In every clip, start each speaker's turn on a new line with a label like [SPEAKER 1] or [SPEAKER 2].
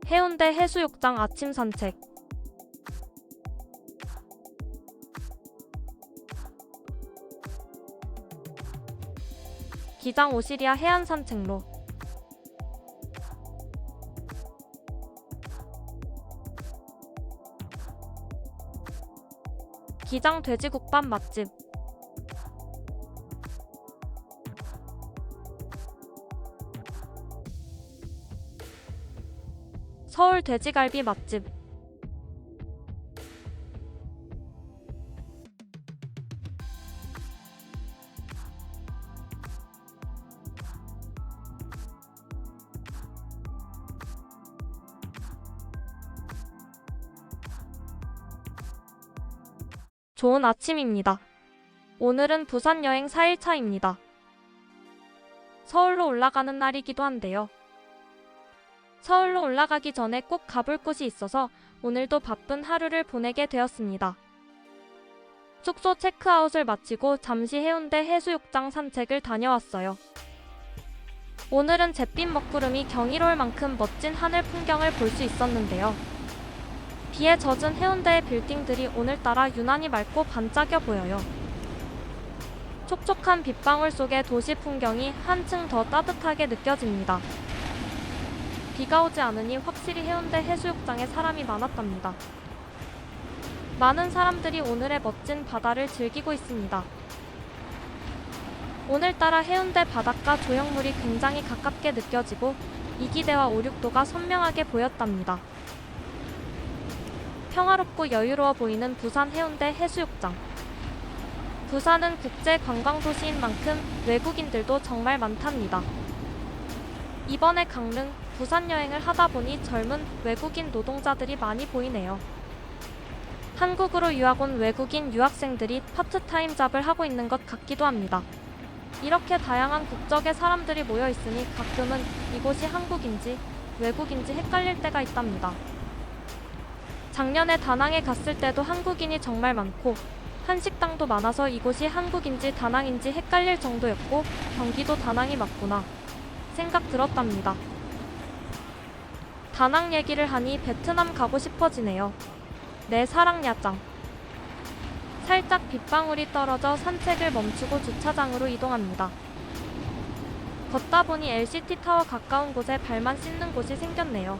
[SPEAKER 1] 해운대 해수욕장 아침 산책. 기장 오시리아 해안 산책로. 기장 돼지국밥 맛집. 서울 돼지갈비 맛집. 좋은 아침입니다. 오늘은 부산 여행 4일차입니다. 서울로 올라가는 날이기도 한데요. 서울로 올라가기 전에 꼭 가볼 곳이 있어서 오늘도 바쁜 하루를 보내게 되었습니다. 숙소 체크아웃을 마치고 잠시 해운대 해수욕장 산책을 다녀왔어요. 오늘은 잿빛 먹구름이 경이로울 만큼 멋진 하늘 풍경을 볼 수 있었는데요. 비에 젖은 해운대의 빌딩들이 오늘따라 유난히 맑고 반짝여 보여요. 촉촉한 빗방울 속의 도시 풍경이 한층 더 따뜻하게 느껴집니다. 비가 오지 않으니 확실히 해운대 해수욕장에 사람이 많았답니다. 많은 사람들이 오늘의 멋진 바다를 즐기고 있습니다. 오늘따라 해운대 바닷가 조형물이 굉장히 가깝게 느껴지고 이기대와 오륙도가 선명하게 보였답니다. 평화롭고 여유로워 보이는 부산 해운대 해수욕장. 부산은 국제 관광도시인 만큼 외국인들도 정말 많답니다. 이번에 강릉, 부산 여행을 하다 보니 젊은 외국인 노동자들이 많이 보이네요. 한국으로 유학 온 외국인 유학생들이 파트타임 잡을 하고 있는 것 같기도 합니다. 이렇게 다양한 국적의 사람들이 모여 있으니 가끔은 이곳이 한국인지 외국인지 헷갈릴 때가 있답니다. 작년에 다낭에 갔을 때도 한국인이 정말 많고 한식당도 많아서 이곳이 한국인지 다낭인지 헷갈릴 정도였고 경기도 다낭이 맞구나 생각 들었답니다. 다낭 얘기를 하니 베트남 가고 싶어지네요. 내 사랑 야짱. 살짝 빗방울이 떨어져 산책을 멈추고 주차장으로 이동합니다. 걷다 보니 LCT 타워 가까운 곳에 발만 씻는 곳이 생겼네요.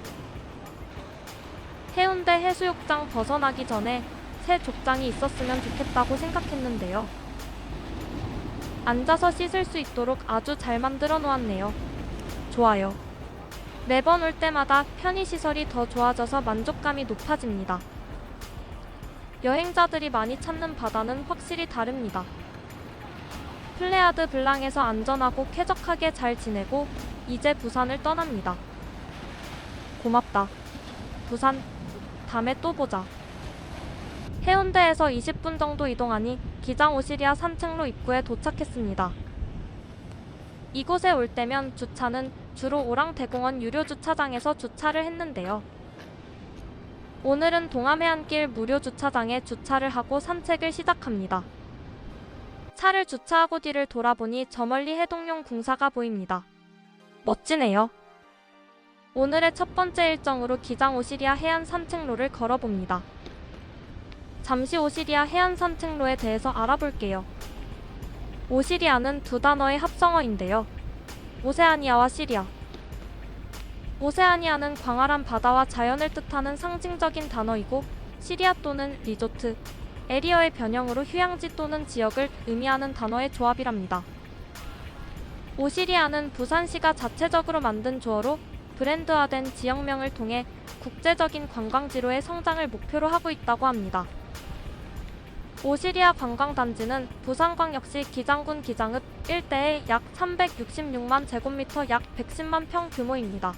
[SPEAKER 1] 해운대 해수욕장 벗어나기 전에 새 족장이 있었으면 좋겠다고 생각했는데요. 앉아서 씻을 수 있도록 아주 잘 만들어 놓았네요. 좋아요. 매번 올 때마다 편의시설이 더 좋아져서 만족감이 높아집니다. 여행자들이 많이 찾는 바다는 확실히 다릅니다. 플레아드 블랑에서 안전하고 쾌적하게 잘 지내고 이제 부산을 떠납니다. 고맙다. 부산, 다음에 또 보자. 해운대에서 20분 정도 이동하니 기장 오시리아 산책로 입구에 도착했습니다. 이곳에 올 때면 주차는 주로 오랑대공원 유료 주차장에서 주차를 했는데요. 오늘은 동암해안길 무료 주차장에 주차를 하고 산책을 시작합니다. 차를 주차하고 뒤를 돌아보니 저 멀리 해동용 궁사가 보입니다. 멋지네요. 오늘의 첫 번째 일정으로 기장 오시리아 해안 산책로를 걸어봅니다. 잠시 오시리아 해안 산책로에 대해서 알아볼게요. 오시리아는 두 단어의 합성어인데요. 오세아니아와 시리아. 오세아니아는 광활한 바다와 자연을 뜻하는 상징적인 단어이고 시리아 또는 리조트, 에리어의 변형으로 휴양지 또는 지역을 의미하는 단어의 조합이랍니다. 오시리아는 부산시가 자체적으로 만든 조어로 브랜드화된 지역명을 통해 국제적인 관광지로의 성장을 목표로 하고 있다고 합니다. 오시리아 관광단지는 부산광역시 기장군 기장읍 일대에 약 366만 제곱미터 약 110만 평 규모입니다.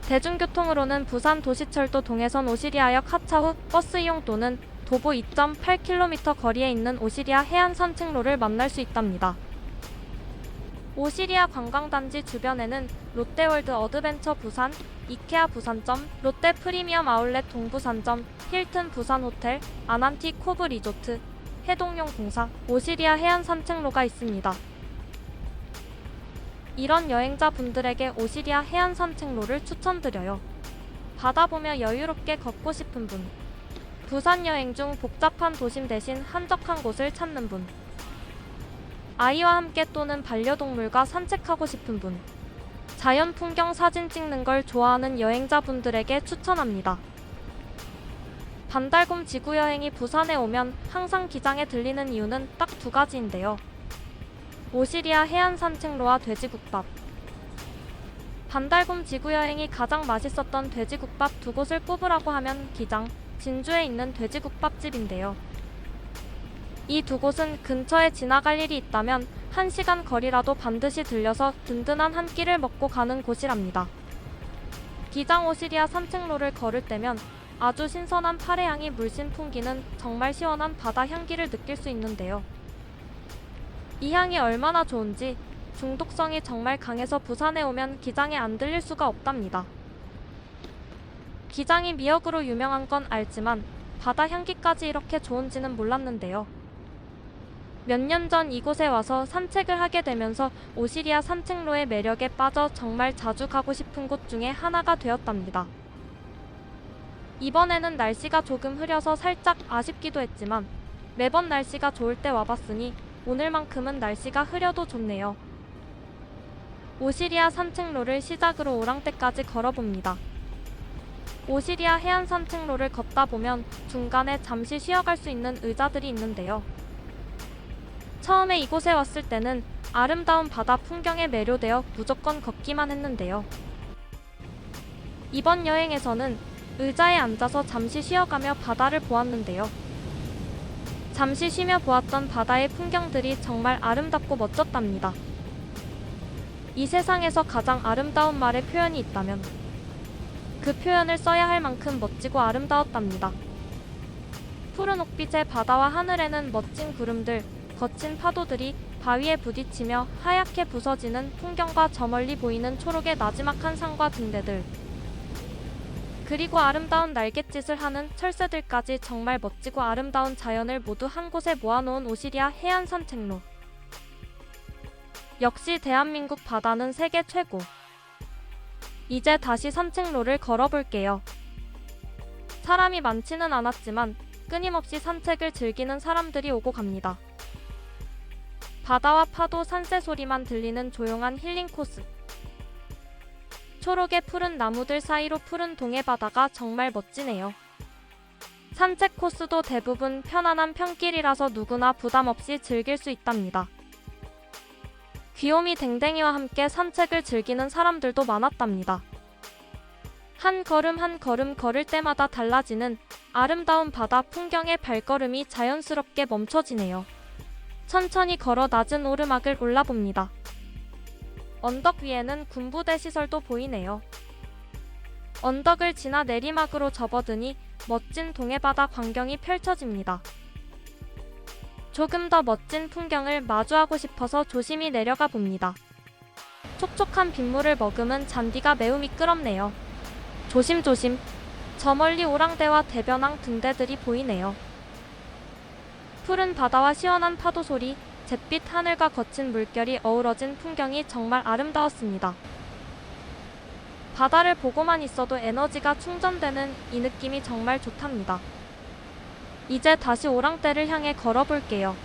[SPEAKER 1] 대중교통으로는 부산 도시철도 동해선 오시리아역 하차 후 버스 이용 또는 도보 2.8km 거리에 있는 오시리아 해안 산책로를 만날 수 있답니다. 오시리아 관광단지 주변에는 롯데월드 어드벤처 부산, 이케아 부산점, 롯데 프리미엄 아울렛 동부산점, 힐튼 부산호텔, 아난티 코브 리조트, 해동용 공사, 오시리아 해안 산책로가 있습니다. 이런 여행자분들에게 오시리아 해안 산책로를 추천드려요. 바다 보며 여유롭게 걷고 싶은 분, 부산 여행 중 복잡한 도심 대신 한적한 곳을 찾는 분, 아이와 함께 또는 반려동물과 산책하고 싶은 분, 자연 풍경 사진 찍는 걸 좋아하는 여행자분들에게 추천합니다. 반달곰 지구여행이 부산에 오면 항상 기장에 들리는 이유는 딱 두 가지인데요. 오시리아 해안 산책로와 돼지국밥. 반달곰 지구여행이 가장 맛있었던 돼지국밥 두 곳을 꼽으라고 하면 기장, 진주에 있는 돼지국밥집인데요. 이 두 곳은 근처에 지나갈 일이 있다면 1시간 거리라도 반드시 들려서 든든한 한 끼를 먹고 가는 곳이랍니다. 기장 오시리아 산책로를 걸을 때면 아주 신선한 파래향이 물씬 풍기는 정말 시원한 바다 향기를 느낄 수 있는데요. 이 향이 얼마나 좋은지 중독성이 정말 강해서 부산에 오면 기장에 안 들릴 수가 없답니다. 기장이 미역으로 유명한 건 알지만 바다 향기까지 이렇게 좋은지는 몰랐는데요. 몇 년 전 이곳에 와서 산책을 하게 되면서 오시리아 산책로의 매력에 빠져 정말 자주 가고 싶은 곳 중에 하나가 되었답니다. 이번에는 날씨가 조금 흐려서 살짝 아쉽기도 했지만 매번 날씨가 좋을 때 와봤으니 오늘만큼은 날씨가 흐려도 좋네요. 오시리아 산책로를 시작으로 오랑떼까지 걸어봅니다. 오시리아 해안 산책로를 걷다 보면 중간에 잠시 쉬어갈 수 있는 의자들이 있는데요. 처음에 이곳에 왔을 때는 아름다운 바다 풍경에 매료되어 무조건 걷기만 했는데요. 이번 여행에서는 의자에 앉아서 잠시 쉬어가며 바다를 보았는데요. 잠시 쉬며 보았던 바다의 풍경들이 정말 아름답고 멋졌답니다. 이 세상에서 가장 아름다운 말의 표현이 있다면 그 표현을 써야 할 만큼 멋지고 아름다웠답니다. 푸른 옥빛의 바다와 하늘에는 멋진 구름들, 거친 파도들이 바위에 부딪히며 하얗게 부서지는 풍경과 저 멀리 보이는 초록의 나지막한 산과 등대들, 그리고 아름다운 날갯짓을 하는 철새들까지 정말 멋지고 아름다운 자연을 모두 한 곳에 모아놓은 오시리아 해안 산책로. 역시 대한민국 바다는 세계 최고. 이제 다시 산책로를 걸어볼게요. 사람이 많지는 않았지만 끊임없이 산책을 즐기는 사람들이 오고 갑니다. 바다와 파도, 산새 소리만 들리는 조용한 힐링 코스. 초록의 푸른 나무들 사이로 푸른 동해바다가 정말 멋지네요. 산책 코스도 대부분 편안한 편길이라서 누구나 부담없이 즐길 수 있답니다. 귀요미 댕댕이와 함께 산책을 즐기는 사람들도 많았답니다. 한 걸음 한 걸음 걸을 때마다 달라지는 아름다운 바다 풍경의 발걸음이 자연스럽게 멈춰지네요. 천천히 걸어 낮은 오르막을 올라봅니다. 언덕 위에는 군부대 시설도 보이네요. 언덕을 지나 내리막으로 접어드니 멋진 동해바다 광경이 펼쳐집니다. 조금 더 멋진 풍경을 마주하고 싶어서 조심히 내려가 봅니다. 촉촉한 빗물을 머금은 잔디가 매우 미끄럽네요. 조심조심. 저 멀리 오랑대와 대변항 등대들이 보이네요. 푸른 바다와 시원한 파도 소리, 잿빛 하늘과 거친 물결이 어우러진 풍경이 정말 아름다웠습니다. 바다를 보고만 있어도 에너지가 충전되는 이 느낌이 정말 좋답니다. 이제 다시 오랑떼를 향해 걸어볼게요.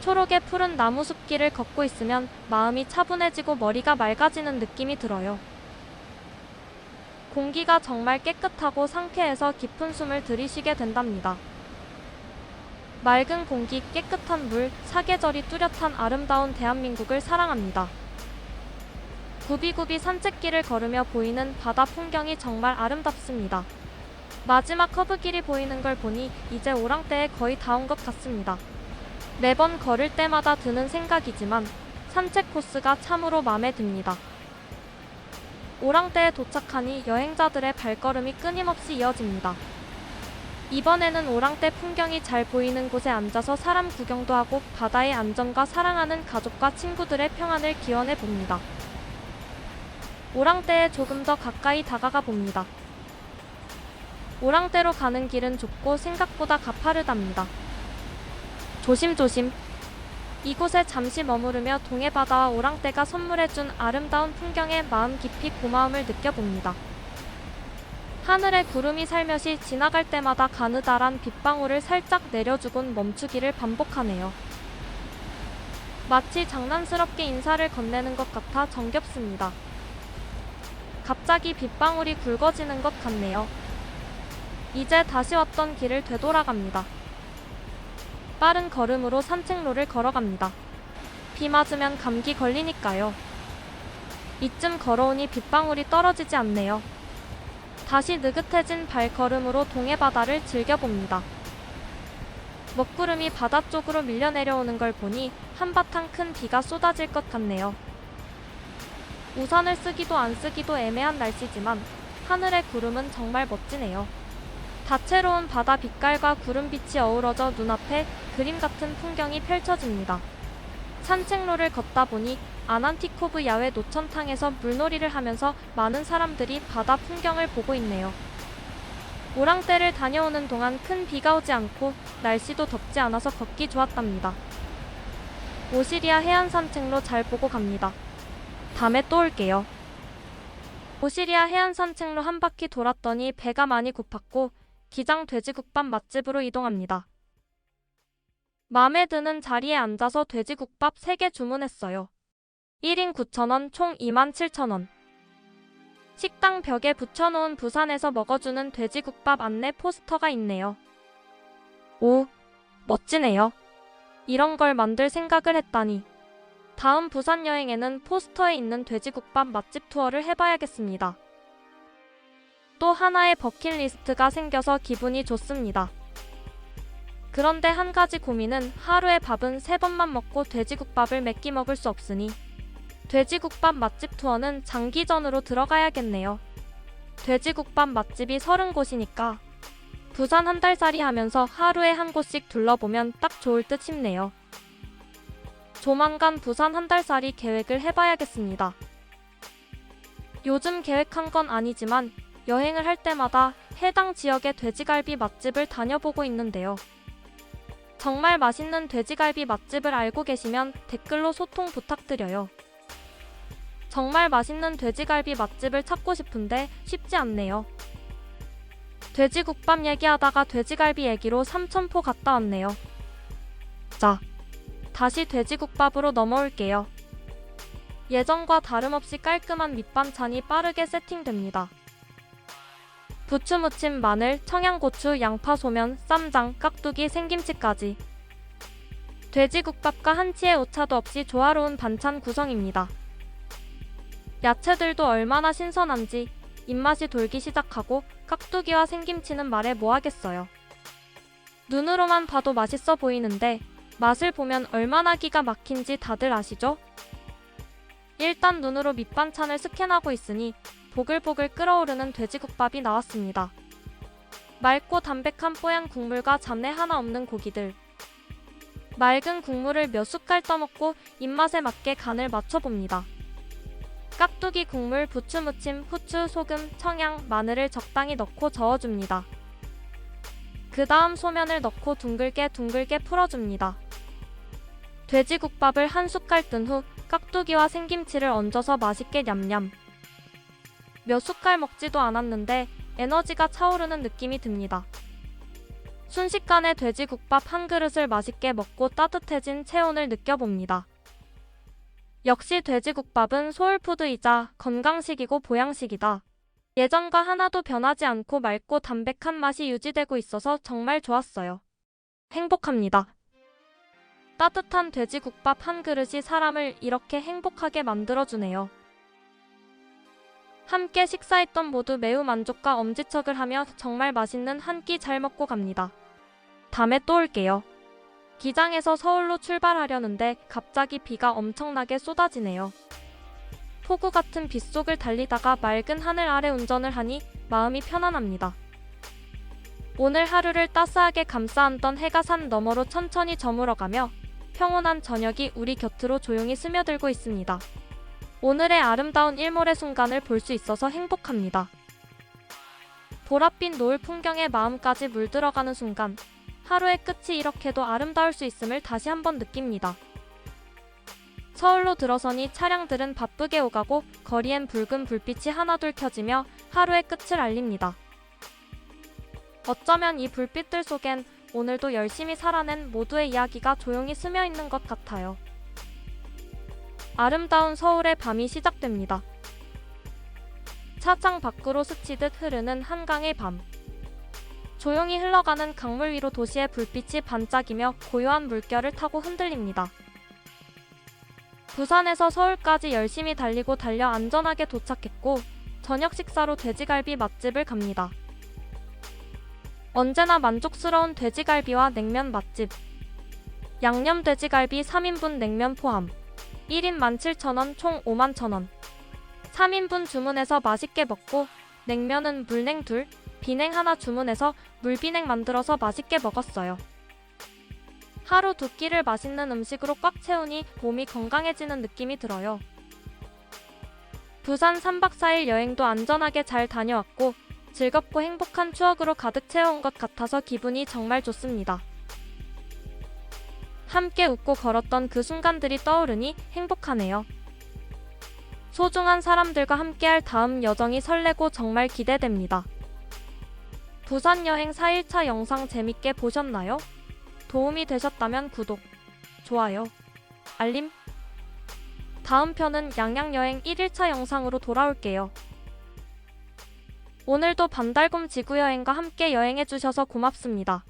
[SPEAKER 1] 초록의 푸른 나무 숲길을 걷고 있으면 마음이 차분해지고 머리가 맑아지는 느낌이 들어요. 공기가 정말 깨끗하고 상쾌해서 깊은 숨을 들이쉬게 된답니다. 맑은 공기, 깨끗한 물, 사계절이 뚜렷한 아름다운 대한민국을 사랑합니다. 구비구비 산책길을 걸으며 보이는 바다 풍경이 정말 아름답습니다. 마지막 커브길이 보이는 걸 보니 이제 오랑떼에 거의 다 온 것 같습니다. 매번 걸을 때마다 드는 생각이지만 산책 코스가 참으로 마음에 듭니다. 오랑떼에 도착하니 여행자들의 발걸음이 끊임없이 이어집니다. 이번에는 오랑떼 풍경이 잘 보이는 곳에 앉아서 사람 구경도 하고 바다의 안전과 사랑하는 가족과 친구들의 평안을 기원해 봅니다. 오랑떼에 조금 더 가까이 다가가 봅니다. 오랑떼로 가는 길은 좁고 생각보다 가파르답니다. 조심조심. 이곳에 잠시 머무르며 동해바다와 오랑대가 선물해준 아름다운 풍경에 마음 깊이 고마움을 느껴봅니다. 하늘에 구름이 살며시 지나갈 때마다 가느다란 빗방울을 살짝 내려주곤 멈추기를 반복하네요. 마치 장난스럽게 인사를 건네는 것 같아 정겹습니다. 갑자기 빗방울이 굵어지는 것 같네요. 이제 다시 왔던 길을 되돌아갑니다. 빠른 걸음으로 산책로를 걸어갑니다. 비 맞으면 감기 걸리니까요. 이쯤 걸어오니 빗방울이 떨어지지 않네요. 다시 느긋해진 발걸음으로 동해바다를 즐겨봅니다. 먹구름이 바다 쪽으로 밀려 내려오는 걸 보니 한바탕 큰 비가 쏟아질 것 같네요. 우산을 쓰기도 안 쓰기도 애매한 날씨지만 하늘의 구름은 정말 멋지네요. 다채로운 바다 빛깔과 구름빛이 어우러져 눈앞에 그림 같은 풍경이 펼쳐집니다. 산책로를 걷다 보니 아난티코브 야외 노천탕에서 물놀이를 하면서 많은 사람들이 바다 풍경을 보고 있네요. 오랑대를 다녀오는 동안 큰 비가 오지 않고 날씨도 덥지 않아서 걷기 좋았답니다. 오시리아 해안 산책로 잘 보고 갑니다. 다음에 또 올게요. 오시리아 해안 산책로 한 바퀴 돌았더니 배가 많이 고팠고 기장 돼지국밥 맛집으로 이동합니다. 마음에 드는 자리에 앉아서 돼지국밥 3개 주문했어요. 1인 9,000원, 총 27,000원. 식당 벽에 붙여놓은 부산에서 먹어주는 돼지국밥 안내 포스터가 있네요. 오, 멋지네요. 이런 걸 만들 생각을 했다니. 다음 부산 여행에는 포스터에 있는 돼지국밥 맛집 투어를 해봐야겠습니다. 또 하나의 버킷리스트가 생겨서 기분이 좋습니다. 그런데 한 가지 고민은 하루에 밥은 3번만 먹고 돼지국밥을 몇 끼 먹을 수 없으니 돼지국밥 맛집 투어는 장기전으로 들어가야겠네요. 돼지국밥 맛집이 30곳이니까 부산 한 달살이 하면서 하루에 한 곳씩 둘러보면 딱 좋을 듯 싶네요. 조만간 부산 한 달살이 계획을 해봐야겠습니다. 요즘 계획한 건 아니지만 여행을 할 때마다 해당 지역의 돼지갈비 맛집을 다녀보고 있는데요. 정말 맛있는 돼지갈비 맛집을 알고 계시면 댓글로 소통 부탁드려요. 정말 맛있는 돼지갈비 맛집을 찾고 싶은데 쉽지 않네요. 돼지국밥 얘기하다가 돼지갈비 얘기로 삼천포 갔다 왔네요. 자, 다시 돼지국밥으로 넘어올게요. 예전과 다름없이 깔끔한 밑반찬이 빠르게 세팅됩니다. 부추무침, 마늘, 청양고추, 양파, 소면, 쌈장, 깍두기, 생김치까지. 돼지국밥과 한치의 오차도 없이 조화로운 반찬 구성입니다. 야채들도 얼마나 신선한지 입맛이 돌기 시작하고 깍두기와 생김치는 말해 뭐하겠어요. 눈으로만 봐도 맛있어 보이는데 맛을 보면 얼마나 기가 막힌지 다들 아시죠? 일단 눈으로 밑반찬을 스캔하고 있으니 보글보글 끓어오르는 돼지국밥이 나왔습니다. 맑고 담백한 뽀얀 국물과 잡내 하나 없는 고기들. 맑은 국물을 몇 숟갈 떠먹고 입맛에 맞게 간을 맞춰봅니다. 깍두기 국물, 부추무침, 후추, 소금, 청양, 마늘을 적당히 넣고 저어줍니다. 그 다음 소면을 넣고 둥글게 풀어줍니다. 돼지국밥을 한 숟갈 뜬 후 깍두기와 생김치를 얹어서 맛있게 냠냠. 몇 숟갈 먹지도 않았는데 에너지가 차오르는 느낌이 듭니다. 순식간에 돼지국밥 한 그릇을 맛있게 먹고 따뜻해진 체온을 느껴봅니다. 역시 돼지국밥은 소울푸드이자 건강식이고 보양식이다. 예전과 하나도 변하지 않고 맑고 담백한 맛이 유지되고 있어서 정말 좋았어요. 행복합니다. 따뜻한 돼지국밥 한 그릇이 사람을 이렇게 행복하게 만들어주네요. 함께 식사했던 모두 매우 만족과 엄지척을 하며 정말 맛있는 한 끼 잘 먹고 갑니다. 다음에 또 올게요. 기장에서 서울로 출발하려는데 갑자기 비가 엄청나게 쏟아지네요. 폭우 같은 빗속을 달리다가 맑은 하늘 아래 운전을 하니 마음이 편안합니다. 오늘 하루를 따스하게 감싸 안던 해가 산 너머로 천천히 저물어가며 평온한 저녁이 우리 곁으로 조용히 스며들고 있습니다. 오늘의 아름다운 일몰의 순간을 볼 수 있어서 행복합니다. 보랏빛 노을 풍경에 마음까지 물들어가는 순간 하루의 끝이 이렇게도 아름다울 수 있음을 다시 한번 느낍니다. 서울로 들어서니 차량들은 바쁘게 오가고 거리엔 붉은 불빛이 하나둘 켜지며 하루의 끝을 알립니다. 어쩌면 이 불빛들 속엔 오늘도 열심히 살아낸 모두의 이야기가 조용히 스며 있는 것 같아요. 아름다운 서울의 밤이 시작됩니다. 차창 밖으로 스치듯 흐르는 한강의 밤. 조용히 흘러가는 강물 위로 도시의 불빛이 반짝이며 고요한 물결을 타고 흔들립니다. 부산에서 서울까지 열심히 달리고 달려 안전하게 도착했고 저녁 식사로 돼지갈비 맛집을 갑니다. 언제나 만족스러운 돼지갈비와 냉면 맛집. 양념 돼지갈비 3인분 냉면 포함 1인 17,000원 총 51,000원. 3인분 주문해서 맛있게 먹고 냉면은 물냉 둘, 비냉 하나 주문해서 물비냉 만들어서 맛있게 먹었어요. 하루 두 끼를 맛있는 음식으로 꽉 채우니 몸이 건강해지는 느낌이 들어요. 부산 3박 4일 여행도 안전하게 잘 다녀왔고 즐겁고 행복한 추억으로 가득 채워온 것 같아서 기분이 정말 좋습니다. 함께 웃고 걸었던 그 순간들이 떠오르니 행복하네요. 소중한 사람들과 함께할 다음 여정이 설레고 정말 기대됩니다. 부산 여행 4일차 영상 재밌게 보셨나요? 도움이 되셨다면 구독, 좋아요, 알림. 다음 편은 양양여행 1일차 영상으로 돌아올게요. 오늘도 반달곰 지구여행과 함께 여행해주셔서 고맙습니다.